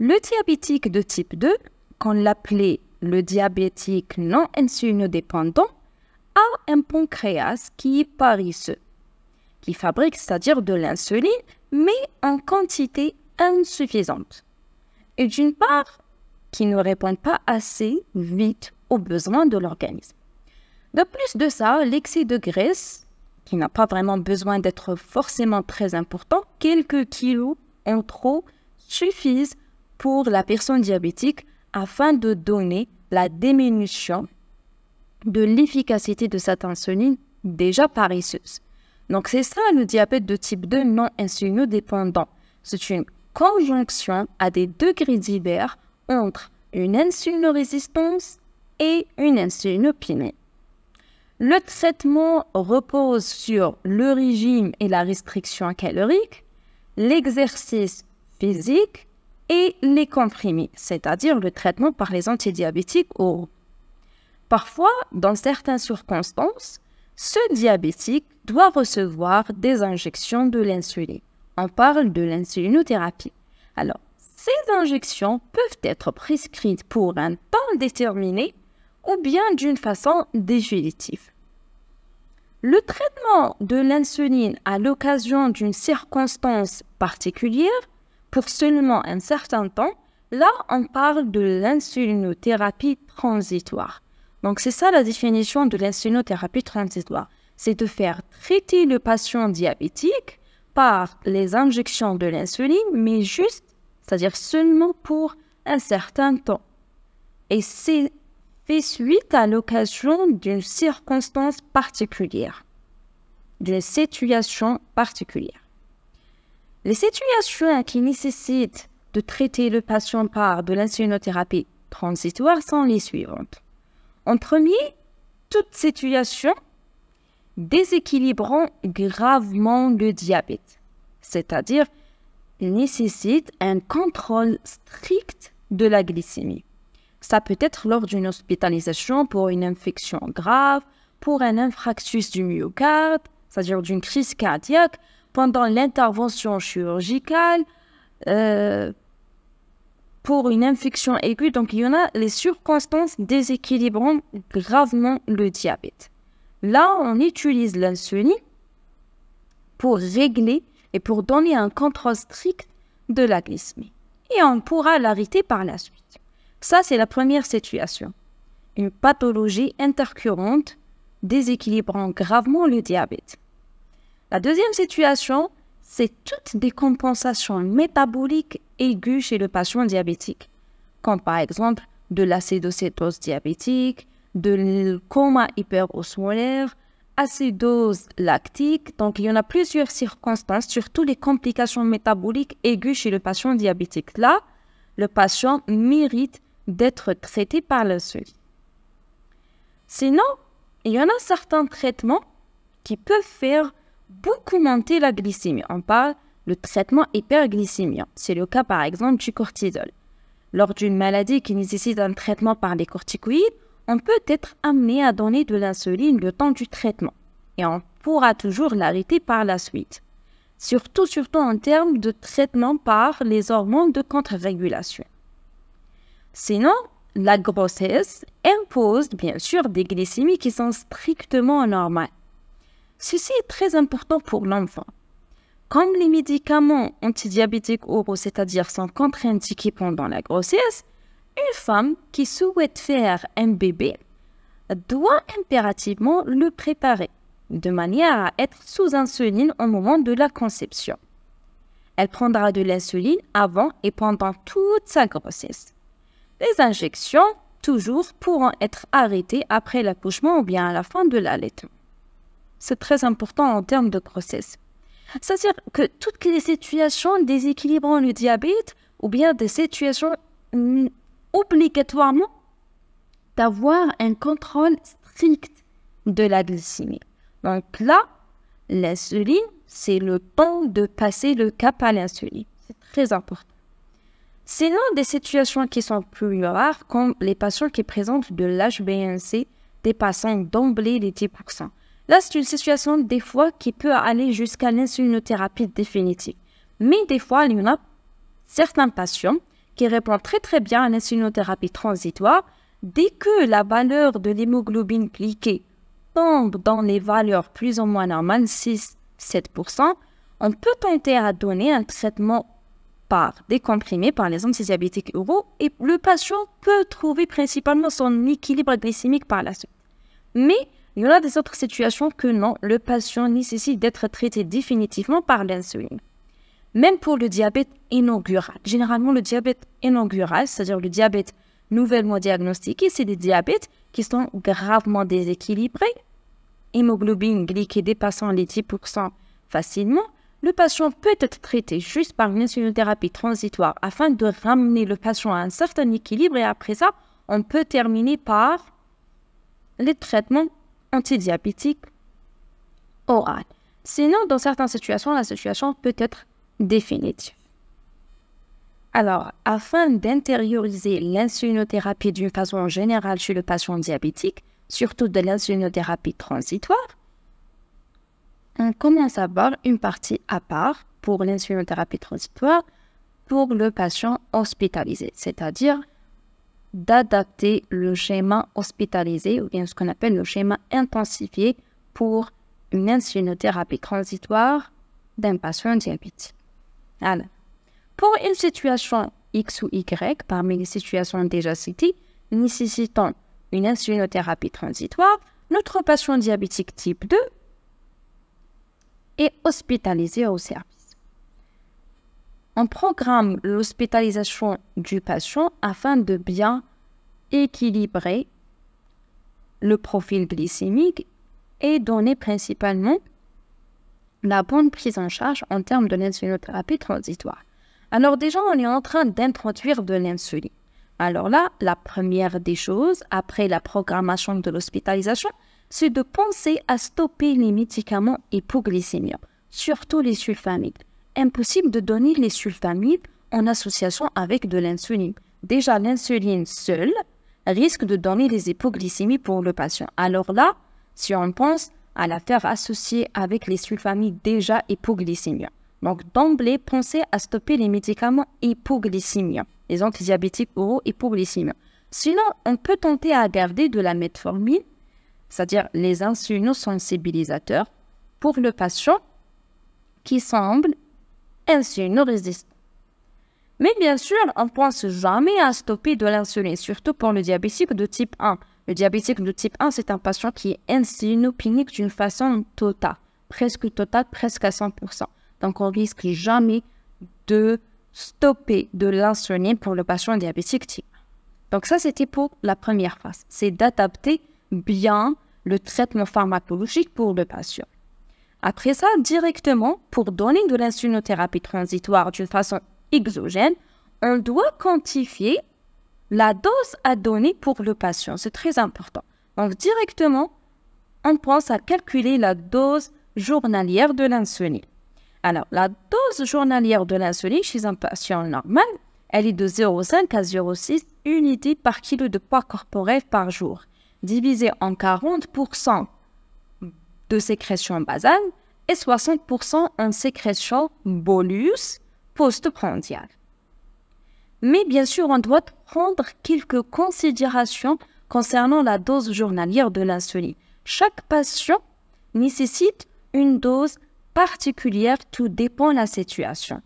Le diabétique de type 2, qu'on l'appelait le diabétique non insulinodépendant, a un pancréas qui est paresseux, qui fabrique, c'est-à-dire de l'insuline, mais en quantité insuffisante. Et d'une part, qui ne répond pas assez vite aux besoins de l'organisme. De plus de ça, l'excès de graisse, qui n'a pas vraiment besoin d'être forcément très important, quelques kilos en trop suffisent pour la personne diabétique afin de donner la diminution de l'efficacité de cette insuline déjà paresseuse. Donc c'est ça le diabète de type 2 non insulinodépendant. C'est une conjonction à des degrés divers entre une insulinorésistance et une insulinopénie. Le traitement repose sur le régime et la restriction calorique, l'exercice physique et les comprimés, c'est-à-dire le traitement par les antidiabétiques oraux. Parfois, dans certaines circonstances, ce diabétique doit recevoir des injections de l'insuline. On parle de l'insulinothérapie. Alors, ces injections peuvent être prescrites pour un temps déterminé ou bien d'une façon définitive. Le traitement de l'insuline à l'occasion d'une circonstance particulière, pour seulement un certain temps, là on parle de l'insulinothérapie transitoire. Donc c'est ça la définition de l'insulinothérapie transitoire. C'est de faire traiter le patient diabétique par les injections de l'insuline, mais juste, c'est-à-dire seulement pour un certain temps. Et c'est fait suite à l'occasion d'une circonstance particulière, d'une situation particulière. Les situations qui nécessitent de traiter le patient par de l'insulinothérapie transitoire sont les suivantes. En premier, toute situation déséquilibrant gravement le diabète, c'est-à-dire nécessite un contrôle strict de la glycémie. Ça peut être lors d'une hospitalisation pour une infection grave, pour un infarctus du myocarde, c'est-à-dire d'une crise cardiaque, pendant l'intervention chirurgicale, pour une infection aiguë. Donc, il y en a les circonstances déséquilibrant gravement le diabète. Là, on utilise l'insuline pour régler et pour donner un contrôle strict de la glycémie. Et on pourra l'arrêter par la suite. Ça, c'est la première situation. Une pathologie intercurrente déséquilibrant gravement le diabète. La deuxième situation, c'est toute décompensation métabolique aiguë chez le patient diabétique, comme par exemple de l'acétocétose diabétique, de coma hyperosmolaire, acidose lactique. Donc, il y en a plusieurs circonstances, surtout les complications métaboliques aiguës chez le patient diabétique. Là, le patient mérite d'être traité par l'insuline. Sinon, il y en a certains traitements qui peuvent faire beaucoup monter la glycémie. On parle de traitement hyperglycémien. C'est le cas par exemple du cortisol. Lors d'une maladie qui nécessite un traitement par les corticoïdes, on peut être amené à donner de l'insuline le temps du traitement. Et on pourra toujours l'arrêter par la suite. Surtout en termes de traitement par les hormones de contre-régulation. Sinon, la grossesse impose bien sûr des glycémies qui sont strictement normales. Ceci est très important pour l'enfant. Comme les médicaments antidiabétiques oraux, c'est-à-dire sont contre-indiqués pendant la grossesse, une femme qui souhaite faire un bébé doit impérativement le préparer de manière à être sous insuline au moment de la conception. Elle prendra de l'insuline avant et pendant toute sa grossesse. Les injections, toujours, pourront être arrêtées après l'accouchement ou bien à la fin de l'allaitement. C'est très important en termes de grossesse. C'est-à-dire que toutes les situations déséquilibrant le diabète ou bien des situations obligatoirement d'avoir un contrôle strict de la glycémie. Donc là, l'insuline, c'est le temps de passer le cap à l'insuline. C'est très important. Sinon, des situations qui sont plus rares, comme les patients qui présentent de l'HbA1c dépassant d'emblée les 10%. Là, c'est une situation des fois qui peut aller jusqu'à l'insulinothérapie définitive. Mais des fois, il y en a certains patients qui répond très bien à l'insulinothérapie transitoire. Dès que la valeur de l'hémoglobine glyquée tombe dans les valeurs plus ou moins normales, 6-7%, on peut tenter à donner un traitement par des comprimés, par les antidiabétiques oraux, et le patient peut trouver principalement son équilibre glycémique par la suite. Mais il y en a des autres situations que non, le patient nécessite d'être traité définitivement par l'insuline. Même pour le diabète inaugural. Généralement, le diabète inaugural, c'est-à-dire le diabète nouvellement diagnostiqué, c'est des diabètes qui sont gravement déséquilibrés, hémoglobine glyquée dépassant les 10% facilement. Le patient peut être traité juste par une insulinothérapie transitoire afin de ramener le patient à un certain équilibre et après ça, on peut terminer par les traitements antidiabétiques oraux. Sinon, dans certaines situations, la situation peut être définitive. Alors, afin d'intérioriser l'insulinothérapie d'une façon générale chez le patient diabétique, surtout de l'insulinothérapie transitoire, on commence à avoir une partie à part pour l'insulinothérapie transitoire pour le patient hospitalisé, c'est-à-dire d'adapter le schéma hospitalisé ou bien ce qu'on appelle le schéma intensifié pour une insulinothérapie transitoire d'un patient diabétique. Alors, pour une situation X ou Y, parmi les situations déjà citées, nécessitant une insulinothérapie transitoire, notre patient diabétique type 2 est hospitalisé au service. On programme l'hospitalisation du patient afin de bien équilibrer le profil glycémique et donner principalement la bonne prise en charge en termes de l'insulinothérapie transitoire. Alors déjà, on est en train d'introduire de l'insuline. Alors là, la première des choses, après la programmation de l'hospitalisation, c'est de penser à stopper les médicaments hypoglycémiques, surtout les sulfamides. Impossible de donner les sulfamides en association avec de l'insuline. Déjà, l'insuline seule risque de donner des hypoglycémies pour le patient. Alors là, si on pense à la faire associer avec les sulfamides déjà hypoglycémiques. Donc, d'emblée, pensez à stopper les médicaments hypoglycémiques, les antidiabétiques oraux hypoglycémiques. Sinon, on peut tenter à garder de la metformine, c'est-à-dire les insulinosensibilisateurs, pour le patient qui semble insulino-résistant. Mais bien sûr, on ne pense jamais à stopper de l'insuline, surtout pour le diabétique de type 1. Le diabétique de type 1, c'est un patient qui est insulinopénique d'une façon totale, presque à 100%. Donc, on risque jamais de stopper de l'insuline pour le patient diabétique type 1. Donc, ça, c'était pour la première phase. C'est d'adapter bien le traitement pharmacologique pour le patient. Après ça, directement, pour donner de l'insulinothérapie transitoire d'une façon exogène, on doit quantifier la dose à donner pour le patient. C'est très important. Donc, directement, on pense à calculer la dose journalière de l'insuline. Alors, la dose journalière de l'insuline chez un patient normal, elle est de 0,5 à 0,6 unités par kilo de poids corporel par jour, divisé en 40% de sécrétion basale et 60% en sécrétion bolus postprandiale. Mais bien sûr, on doit prendre quelques considérations concernant la dose journalière de l'insuline. Chaque patient nécessite une dose particulière, tout dépend de la situation.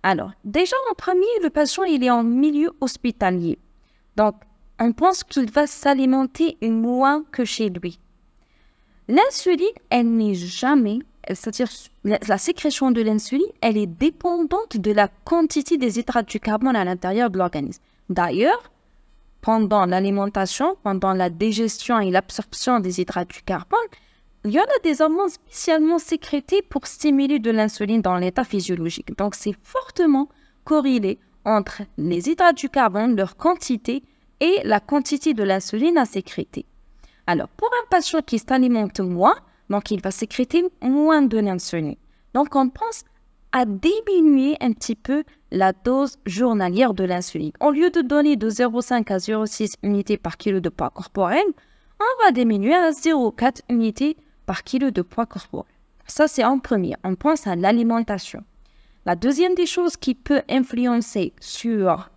Alors, déjà en premier, le patient il est en milieu hospitalier. Donc, on pense qu'il va s'alimenter moins que chez lui. L'insuline, elle n'est jamais, c'est-à-dire la sécrétion de l'insuline, elle est dépendante de la quantité des hydrates du carbone à l'intérieur de l'organisme. D'ailleurs, pendant l'alimentation, pendant la digestion et l'absorption des hydrates du carbone, il y en a des hormones spécialement sécrétées pour stimuler de l'insuline dans l'état physiologique. Donc, c'est fortement corrélé entre les hydrates du carbone, leur quantité et la quantité de l'insuline à sécréter. Alors, pour un patient qui s'alimente moins, donc il va sécréter moins de l'insuline. Donc, on pense à diminuer un petit peu la dose journalière de l'insuline. Au lieu de donner de 0,5 à 0,6 unités par kilo de poids corporel, on va diminuer à 0,4 unités par kilo de poids corporel. Ça, c'est en premier. On pense à l'alimentation. La deuxième des choses qui peut influencer sur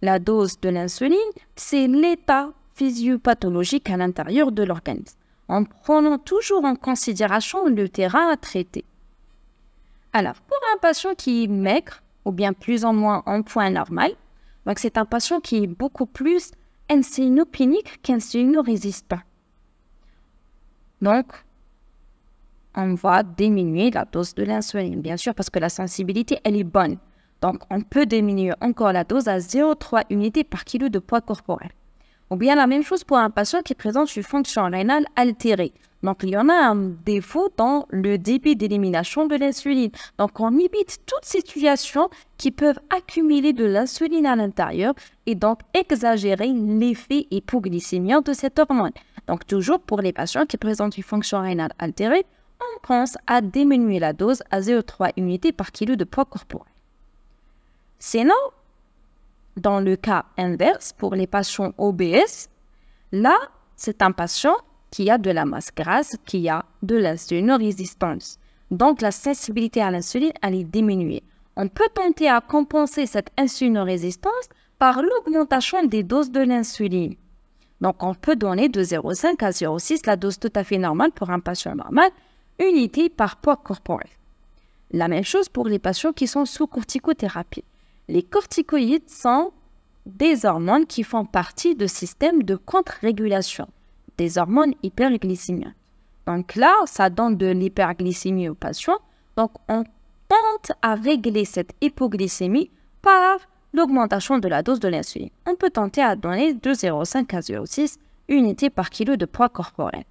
la dose de l'insuline, c'est l'état physiopathologique à l'intérieur de l'organisme, en prenant toujours en considération le terrain à traiter. Alors, pour un patient qui est maigre, ou bien plus ou moins en poids normal, donc c'est un patient qui est beaucoup plus insulinopénique qu'insulinorésistant. Donc, on va diminuer la dose de l'insuline, bien sûr, parce que la sensibilité, elle est bonne. Donc, on peut diminuer encore la dose à 0,3 unités par kilo de poids corporel. Ou bien la même chose pour un patient qui présente une fonction rénale altérée. Donc, il y en a un défaut dans le débit d'élimination de l'insuline. Donc, on évite toutes ces situations qui peuvent accumuler de l'insuline à l'intérieur et donc exagérer l'effet hypoglycémique de cette hormone. Donc, toujours pour les patients qui présentent une fonction rénale altérée, on pense à diminuer la dose à 0,3 unités par kilo de poids corporel. Sinon, dans le cas inverse, pour les patients obèses, là, c'est un patient qui a de la masse grasse, qui a de l'insulinorésistance. Donc, la sensibilité à l'insuline, elle est diminuée. On peut tenter à compenser cette insulinorésistance par l'augmentation des doses de l'insuline. Donc, on peut donner de 0,5 à 0,6, la dose tout à fait normale pour un patient normal, unité par poids corporel. La même chose pour les patients qui sont sous corticothérapie. Les corticoïdes sont des hormones qui font partie du système de contre-régulation, des hormones hyperglycémiques. Donc là, ça donne de l'hyperglycémie au patient. Donc, on tente à régler cette hypoglycémie par l'augmentation de la dose de l'insuline. On peut tenter à donner de 0,5 à 0,6 unités par kilo de poids corporel.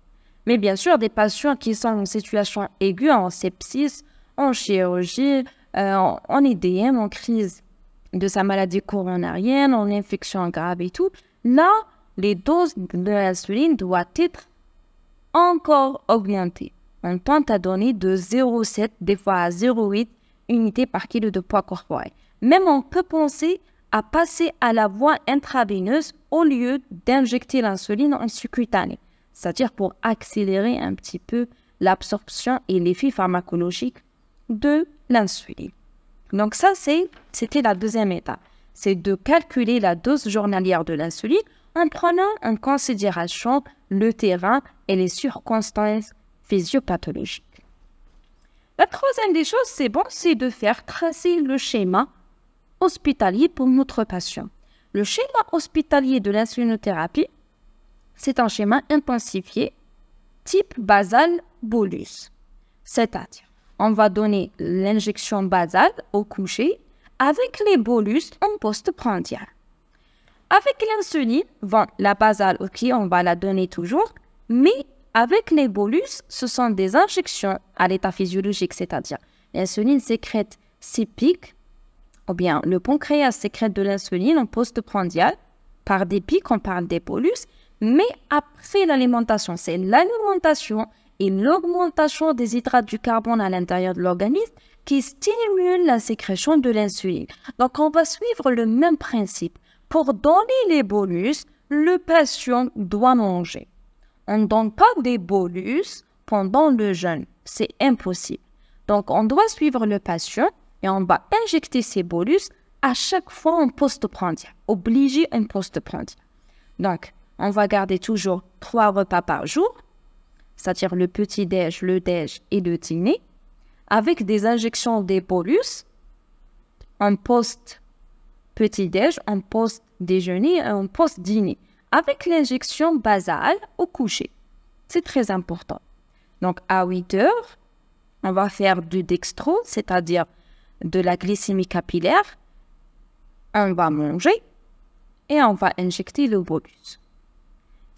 Mais bien sûr, des patients qui sont en situation aiguë, en sepsis, en chirurgie, en IDM, en crise de sa maladie coronarienne, en infection grave et tout, là, les doses de l'insuline doivent être encore augmentées. On tente à donner de 0,7, des fois à 0,8 unités par kilo de poids corporel. Même on peut penser à passer à la voie intraveineuse au lieu d'injecter l'insuline en subcutané, c'est-à-dire pour accélérer un petit peu l'absorption et l'effet pharmacologique de l'insuline. Donc ça, c'était la deuxième étape. C'est de calculer la dose journalière de l'insuline en prenant en considération le terrain et les circonstances physiopathologiques. La troisième des choses, c'est de faire tracer le schéma hospitalier pour notre patient. Le schéma hospitalier de l'insulinothérapie, c'est un schéma intensifié type basal bolus. C'est-à-dire, on va donner l'injection basale au coucher avec les bolus en postprandial. Avec l'insuline, la basale, ok, on va la donner toujours, mais avec les bolus, ce sont des injections à l'état physiologique, c'est-à-dire l'insuline sécrète ses pics, ou bien le pancréas sécrète de l'insuline en postprandial. Par des pics, on parle des bolus, mais après l'alimentation, c'est l'alimentation et l'augmentation des hydrates du carbone à l'intérieur de l'organisme qui stimulent la sécrétion de l'insuline. Donc, on va suivre le même principe. Pour donner les bolus, le patient doit manger. On ne donne pas des bolus pendant le jeûne. C'est impossible. Donc, on doit suivre le patient et on va injecter ces bolus à chaque fois en postprandial. Obligé en postprandial. Donc, on va garder toujours 3 repas par jour, c'est-à-dire le petit-déj, le déj et le dîner, avec des injections des bolus en post-petit-déj, en post-déjeuner et en post-dîner, avec l'injection basale au coucher. C'est très important. Donc, à 8 heures, on va faire du dextro, c'est-à-dire de la glycémie capillaire. On va manger et on va injecter le bolus.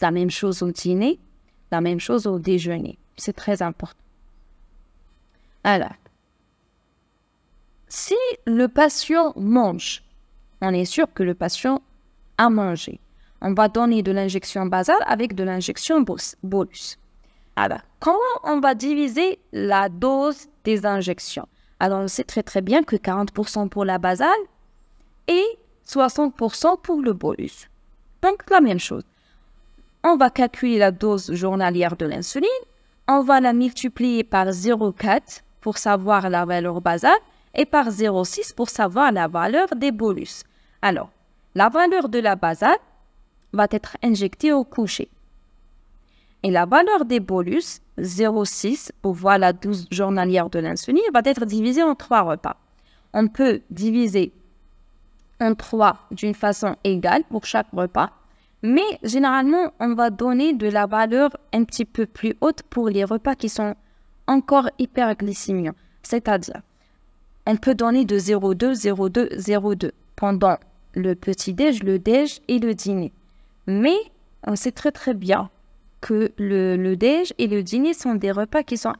La même chose au dîner, la même chose au déjeuner. C'est très important. Alors, si le patient mange, on est sûr que le patient a mangé. On va donner de l'injection basale avec de l'injection bolus. Alors, comment on va diviser la dose des injections? Alors, on sait très bien que 40% pour la basale et 60% pour le bolus. Donc, la même chose. On va calculer la dose journalière de l'insuline. On va la multiplier par 0,4 pour savoir la valeur basale et par 0,6 pour savoir la valeur des bolus. Alors, la valeur de la basale va être injectée au coucher. Et la valeur des bolus, 0,6, pour voir la dose journalière de l'insuline, va être divisée en 3 repas. On peut diviser en 3 d'une façon égale pour chaque repas, mais généralement, on va donner de la valeur un petit peu plus haute pour les repas qui sont encore hyperglycémiques. C'est-à-dire, on peut donner de 0,2, 0,2, 0,2 pendant le petit-déj, le déj et le dîner. Mais on sait très très bien que le déj et le dîner sont des repas qui sont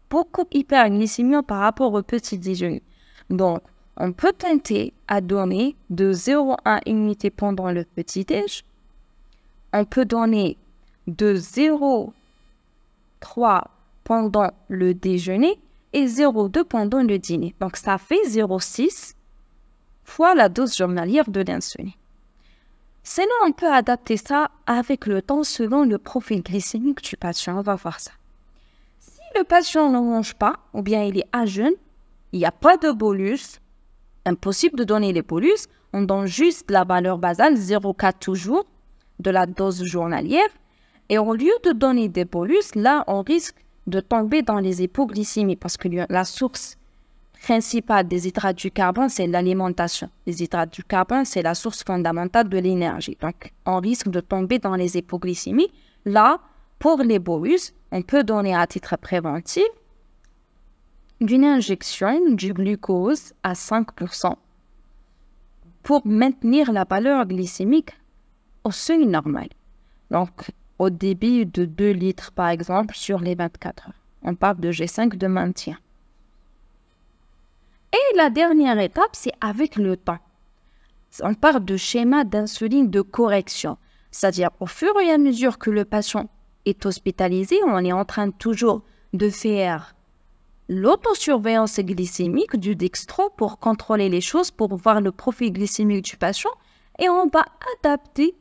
beaucoup hyperglycémiques par rapport au petit déjeuner. Donc, on peut tenter à donner de 0,1 unité pendant le petit déj. On peut donner de 0,3 pendant le déjeuner et 0,2 pendant le dîner. Donc, ça fait 0,6 fois la dose journalière de l'insuline. Sinon, on peut adapter ça avec le temps selon le profil glycémique du patient. On va voir ça. Si le patient ne mange pas, ou bien il est à jeûne, il n'y a pas de bolus, impossible de donner les bolus, on donne juste la valeur basale, 0,4 toujours, de la dose journalière. Et au lieu de donner des bolus, là, on risque de tomber dans les hypoglycémies parce que la source principale des hydrates du carbone, c'est l'alimentation. Les hydrates du carbone, c'est la source fondamentale de l'énergie. Donc, on risque de tomber dans les hypoglycémies. Là, pour les bolus, on peut donner à titre préventif d'une injection du glucose à 5% pour maintenir la valeur glycémique au seuil normal. Donc, au débit de 2 litres, par exemple, sur les 24 heures. On parle de G5 de maintien. Et la dernière étape, c'est avec le temps. On parle de schéma d'insuline de correction. C'est-à-dire, au fur et à mesure que le patient est hospitalisé, on est en train toujours de faire l'autosurveillance glycémique du dextro pour contrôler les choses, pour voir le profil glycémique du patient. Et on va adapter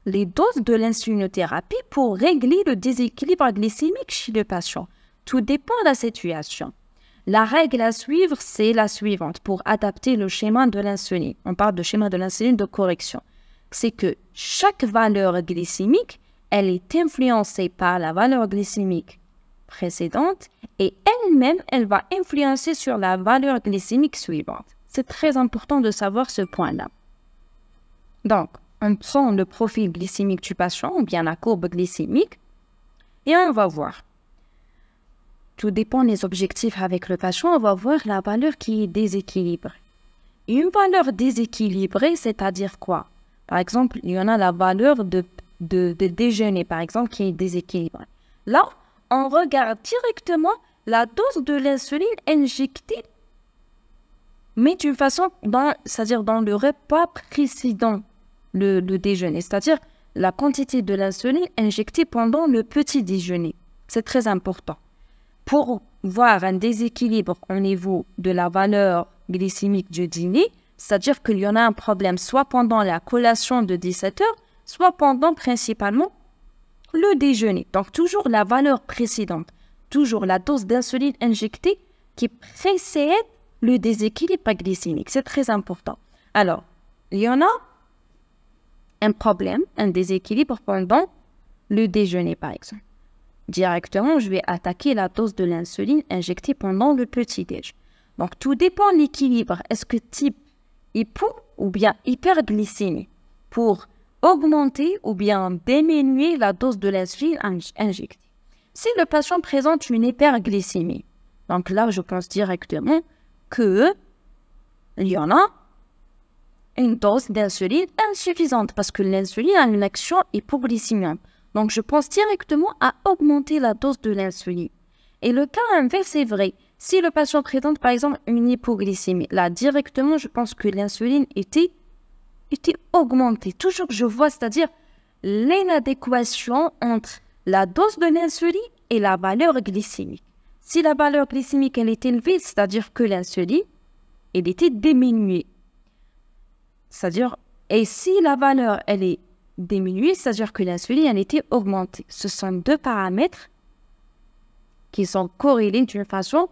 les doses de l'insulinothérapie pour régler le déséquilibre glycémique chez le patient. Tout dépend de la situation. La règle à suivre, c'est la suivante pour adapter le schéma de l'insuline. On parle de schéma de l'insuline de correction. C'est que chaque valeur glycémique, elle est influencée par la valeur glycémique précédente et elle-même, elle va influencer sur la valeur glycémique suivante. C'est très important de savoir ce point-là. Donc, on prend le profil glycémique du patient ou bien la courbe glycémique et on va voir. Tout dépend des objectifs avec le patient, on va voir la valeur qui est déséquilibrée. Une valeur déséquilibrée, c'est-à-dire quoi? Par exemple, il y en a la valeur de déjeuner, par exemple, qui est déséquilibrée. Là, on regarde directement la dose de l'insuline injectée, mais d'une façon, c'est-à-dire dans le repas précédent, le déjeuner, c'est-à-dire la quantité de l'insuline injectée pendant le petit déjeuner. C'est très important. Pour voir un déséquilibre au niveau de la valeur glycémique du dîner, c'est-à-dire qu'il y en a un problème soit pendant la collation de 17 heures, soit pendant principalement le déjeuner. Donc toujours la valeur précédente, toujours la dose d'insuline injectée qui précède le déséquilibre glycémique. C'est très important. Alors, il y en a un problème, un déséquilibre pendant le déjeuner par exemple. Directement, je vais attaquer la dose de l'insuline injectée pendant le petit-déj. Donc, tout dépend de l'équilibre. Est-ce que type hypo ou bien hyperglycémie pour augmenter ou bien diminuer la dose de l'insuline injectée. Si le patient présente une hyperglycémie, donc là, je pense directement qu'il y en a une dose d'insuline insuffisante parce que l'insuline a une action hypoglycémique. Donc, je pense directement à augmenter la dose de l'insuline. Et le cas inverse est vrai. Si le patient présente, par exemple, une hypoglycémie, là, directement, je pense que l'insuline était augmentée. Toujours, je vois, c'est-à-dire l'inadéquation entre la dose de l'insuline et la valeur glycémique. Si la valeur glycémique, elle est élevée, c'est-à-dire que l'insuline, elle était diminuée. C'est-à-dire, et si la valeur, elle est diminuée, c'est-à-dire que l'insuline a été augmentée. Ce sont deux paramètres qui sont corrélés d'une façon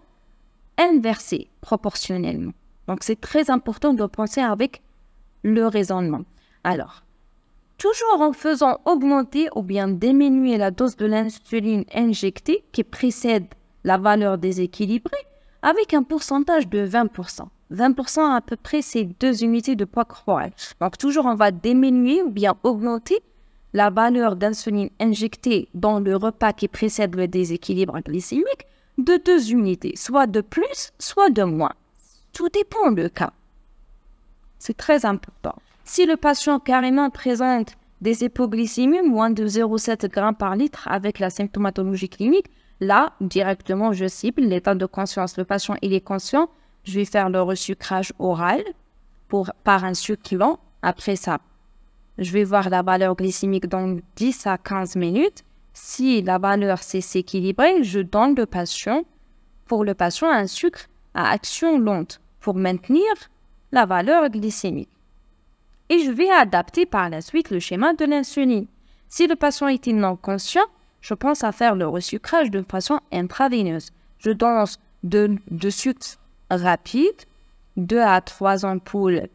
inversée proportionnellement. Donc, c'est très important de penser avec le raisonnement. Alors, toujours en faisant augmenter ou bien diminuer la dose de l'insuline injectée qui précède la valeur déséquilibrée avec un pourcentage de 20%. 20% à peu près, c'est 2 unités de poids corporel. Donc, toujours, on va diminuer ou bien augmenter la valeur d'insuline injectée dans le repas qui précède le déséquilibre glycémique de 2 unités, soit de plus, soit de moins. Tout dépend du cas. C'est très important. Si le patient carrément présente des hypoglycémies moins de 0,7 g par litre avec la symptomatologie clinique, là, directement, je cible l'état de conscience. Le patient, il est conscient. Je vais faire le resucrage oral par un succulent. Après ça, je vais voir la valeur glycémique dans 10 à 15 minutes. Si la valeur s'est équilibrée, je donne pour le patient un sucre à action lente pour maintenir la valeur glycémique. Et je vais adapter par la suite le schéma de l'insuline. Si le patient est non conscient, je pense à faire le resucrage de façon intraveineuse. Je donne de sucre rapide, 2 à 3 ampoules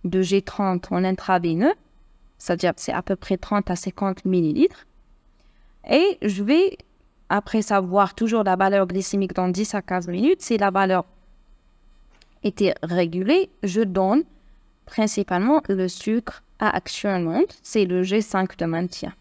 de G30 en intraveineux, c'est-à-dire c'est à peu près 30 à 50 millilitres. Et je vais, après savoir toujours la valeur glycémique dans 10 à 15 minutes, si la valeur était régulée, je donne principalement le sucre à action lente, c'est le G5 de maintien.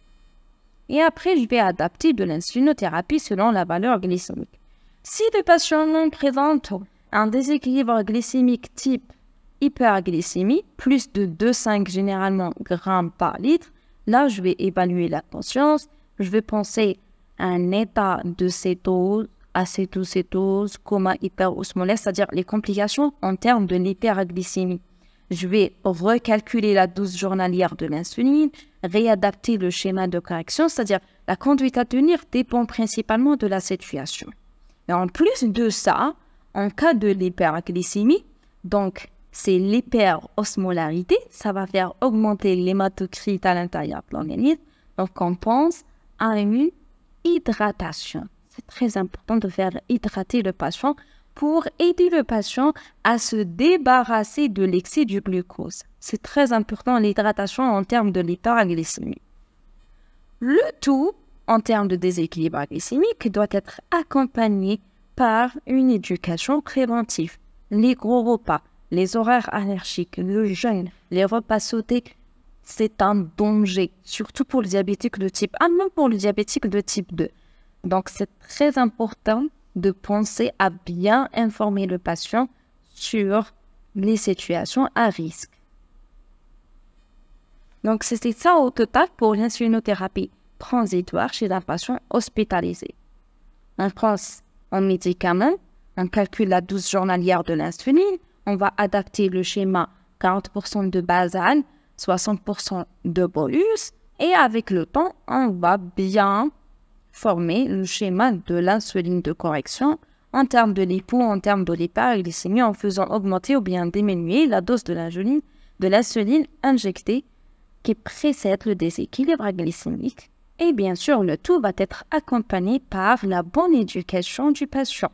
Et après, je vais adapter de l'insulinothérapie selon la valeur glycémique. Si le patient non présente un déséquilibre glycémique type hyperglycémie, plus de 2,5 généralement grammes par litre, là, je vais évaluer la conscience, je vais penser à un état de cétose, acétocétose, coma hyperosmolaire, c'est-à-dire les complications en termes de l'hyperglycémie. Je vais recalculer la dose journalière de l'insuline, réadapter le schéma de correction, c'est-à-dire la conduite à tenir dépend principalement de la situation. Et en plus de ça, en cas de l'hyperglycémie, donc c'est l'hyperosmolarité, ça va faire augmenter l'hématocrite à l'intérieur de l'organisme. Donc on pense à une hydratation. C'est très important de faire hydrater le patient pour aider le patient à se débarrasser de l'excès du glucose. C'est très important l'hydratation en termes de l'hyperglycémie. Le tout, en termes de déséquilibre glycémique, doit être accompagné par une éducation préventive. Les gros repas, les horaires allergiques, le jeûne, les repas sautés, c'est un danger, surtout pour le diabétique de type 1, même pour le diabétique de type 2. Donc, c'est très important de penser à bien informer le patient sur les situations à risque. Donc, c'était ça au total pour l'insulinothérapie transitoire chez un patient hospitalisé. On pense en médicaments, on calcule la dose journalière de l'insuline, on va adapter le schéma 40% de basal, 60% de bolus, et avec le temps, on va bien former le schéma de l'insuline de correction en termes de l'hypo, en termes de l'hyperglycémie, en faisant augmenter ou bien diminuer la dose de l'insuline injectée qui précède le déséquilibre glycémique. Et bien sûr, le tout va être accompagné par la bonne éducation du patient.